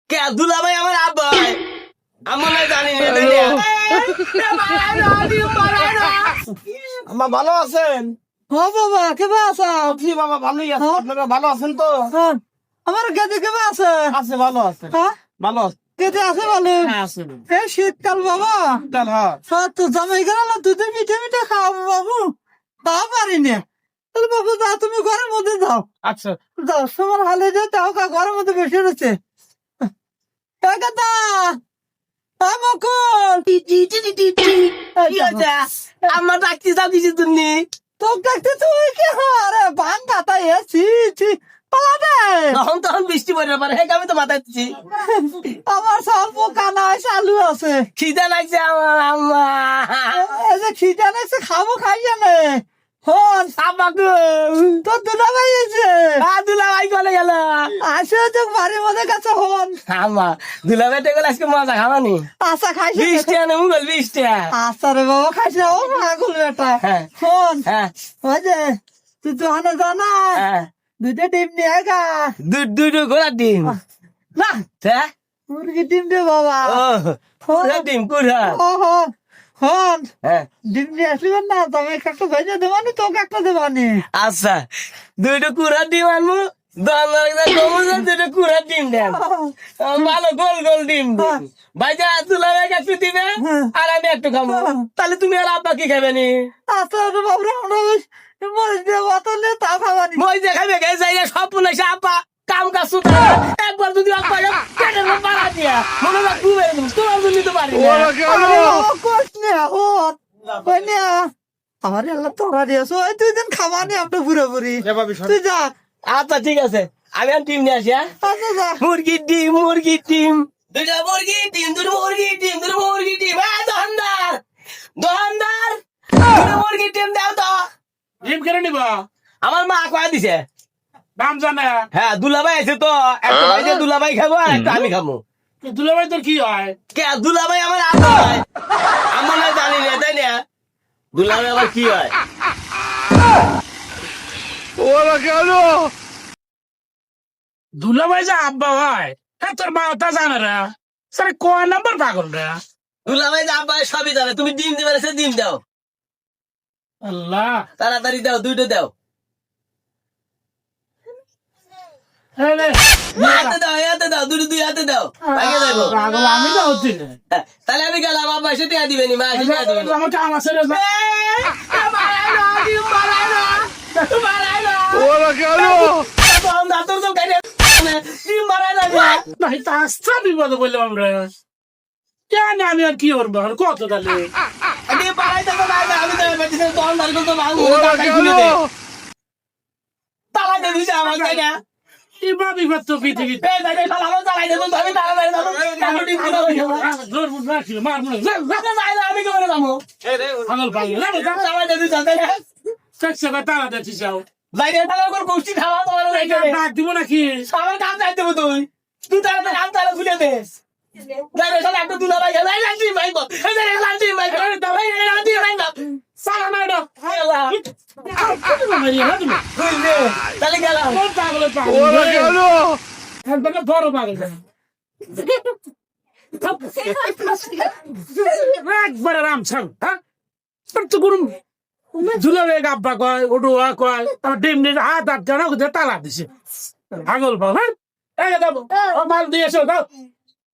কে দুলাভাই আমার আব্বা হয়। আমি মনে হয় জানি না, তাই না? আম্মা ভালো আছেন? হ্যাঁ বাবা কেবা আছো? জি বাবা ভালোই আছে। আপনারা ভালো আছেন তো? হ্যাঁ। আমার গেদে কেবা আছে? আছে ভালো আছে। হ্যাঁ ভালো আছে। গেদে আছে ভালো। হ্যাঁ আছে। এই শীতকাল বাবা চল হ্যাঁ। হ্যাঁ তো জামাই গেলাম দুধে মিঠে মিঠে খাওয়াবো বাবু তা পারি না। তাহলে বাবু যাও তুমি ঘরের মধ্যে যাও। আচ্ছা যাও তোমার হালে যাও তাও ঘরের মধ্যে বসে রয়েছে। কথা মকুল কি হয়েছে? আমার ডাকতে চাচ্ছিস তুমি? তোর দেখতে তুই কি আরে ভাঙ্গা তাই এসি পালা দে। তখন বৃষ্টি পড়ে পারে, হ্যাঁ আমি তো মাথায় দিচ্ছি। আমার স্বল্প কানায় চালু আছে। খিদা লাগছে আমার আম্মা। এই যে খিদা লাগছে খাবো খাই জানে হন আব্বা গো, তোর দুলা ভাই এসে দুলাভাই চলে গেল। আসে তো বাড়ির মধ্যে গেছে হন আম্মা দুলাভাই তো গেলে আজকে মজা খাবানি। আশা খাইছে 20 টাকা নেবো, 20 টাকা। আচ্ছা রে বাবা খাইছে ও পাগল বেটা হ্যাঁ হন হ্যাঁ ওই যে তুই তো হানে জানা হ্যাঁ, দুইটা ডিম নিয়ে গা দুটো ঘোড়ার ডিম। না হ্যাঁ মুরগি ডিম দে বাবা ও কুড়া ডিম, কুড়া। ও হন হ্যাঁ ডিম নিয়ে আসবেন না তুমি একটা ভেজে দেবানি তোকে একটা দেবানি আচ্ছা, দুটো কুড়ার ডিম আনবো। দুটো কুড়ার ডিম দেন, ভালো গোল গোল ডিম দিন। ভাইজা দুলাভাই একটু দিবে আর আমি একটু খাবো। তাহলে তুমি আর আব্বা কি খাবে নি? আচ্ছা রে বাবরে আমরা মরিচ দিয়ে বোতলে তা খাবানি মই দেখাবে গে যাই সব পুনাইছে আব্বা কাম কাজ সুতা। একবার যদি আব্বা পেটের মধ্যে বাড়া দিয়া মনে রাখ ঘুমে তোমার জন্য তো পারি না। আমার আল্লাহ তোরা দিয়েছো ওই দুই দিন খাবানি আমরা পুরোপুরি তুই যা আচ্ছা ঠিক আছে, আমি আর ডিম নিয়ে আসি। হ্যাঁ, আচ্ছা যা মুরগির ডিম, মুরগির ডিম, দুটো মুরগির ডিম, দুটো মুরগির ডিম, দুটো মুরগির ডিম। হ্যাঁ দোকানদার, দোকানদার, দুটো মুরগির ডিম দাও তো। ডিম কেন নিব? আমার মা কয়া দিছে। দাম জানে? হ্যাঁ দুলাভাই আছে তো, একটা ভাইজে দুলাভাই খাবো আর একটা আমি খাবো। দুলাভাই তোর কি হয়? কে দুলাভাই আমার আব্বা হয়। আমার না জানি না, তাই না? দুলাভাই আবার কি হয়? দুলাভাই যে আব্বা হয় হ্যাঁ তোর মা তা জানে রে। স্যার কয় নাম্বার পাগল রে? দুলাভাই যে আব্বা হয় সবই জানে। তুমি ডিম দিবে সে ডিম দাও, আল্লাহ তাড়াতাড়ি দাও, দুইটো দাও। এই নে, হাতে দাও, হাতে দাও, দুটো দুই হাতে দাও। ভাগে যাবো। পাগল আমি তো হচ্ছি না। তাহলে আমি গেলাম, আব্বা এসে টিয়া দিবেনি, মা এসে টিয়া দিবেনি। আমার কাম আছে রে। নাই তা আস্তা বিপদ বললাম আমরা। কেন আমি আর কি করবো আর কত তাহলে? এবার বিপদ তো পৃথিবী পাগল পাগল তারা দেখছিস ডাক দিব নাকি? সালা না এটা তাহলে গেলাম। পাগল পাগল একদম বড় পাগল একবারে রাম ছাল হ্যাঁ তো গরম ঝুলে আব্বা কয় ওটু কয় আমার ডিম ডিম হাত হাত জানা তালা দিছে পাগল পাগল হ্যাঁ এই দাও মাল দিয়েছো দাও